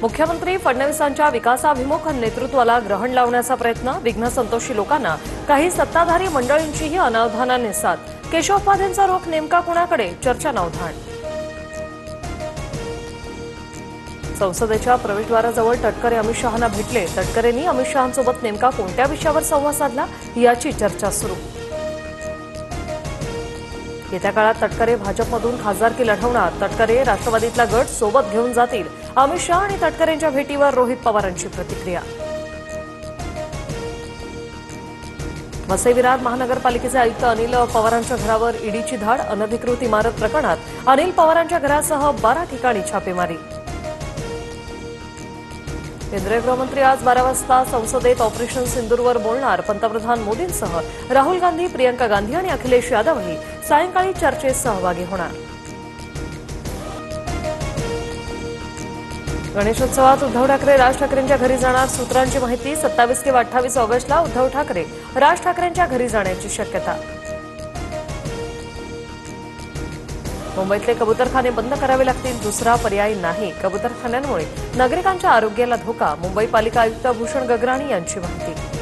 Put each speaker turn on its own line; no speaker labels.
मुख्यमंत्री फडणवीसांच्या विकासाभिमुख नेतृत्वाला ग्रहण लावण्याचा प्रयत्न, विघ्नसंतोषी लोकांना काही सत्ताधारी मंडळींचीही अनावधानाने साथ. केशवपाधेंचा रोख नेमका कुणाकडे? चर्चा नवधाण. संसदेच्या प्रवेशद्वाराजवळ तटकरे अमित शहांना भेटले. तटकरेंनी अमित शहांसोबत नेमका कोणत्या विषयावर संवाद साधला याची चर्चा सुरू. येत्या काळात तटकरे भाजपमधून खासदारकी लढवणार. तटकरे राष्ट्रवादीतला गट सोबत घेऊन जातील. अमित शहा आणि तटकरेंच्या भेटीवर रोहित पवारांची प्रतिक्रिया. वसई विरार महानगरपालिकेचे आयुक्त अनिल पवारांच्या घरावर ईडीची धाड. अनधिकृत इमारत प्रकरणात अनिल पवारांच्या घरासह 12 ठिकाणी छापेमारी. केंद्रीय गृहमंत्री आज 12 वाजता संसदेत ऑपरेशन सिंदूरवर बोलणार. पंतप्रधान मोदींसह राहुल गांधी, प्रियंका गांधी आणि अखिलेश यादवही सायंकाळी चर्चेत सहभागी होणार. गणेशोत्सवात उद्धव ठाकरे राज ठाकरेंच्या घरी जाणार. सूत्रांची माहिती. 27 किंवा 28 ऑगस्टला उद्धव ठाकरे राज ठाकरेंच्या घरी जाण्याची शक्यता. मुंबईतले कबुतरखाने बंद करावे लागतील, दुसरा पर्याय नाही. कबुतरखान्यांमुळे नागरिकांच्या आरोग्याला धोका. मुंबई पालिका आयुक्त भूषण गगराणी यांची माहिती.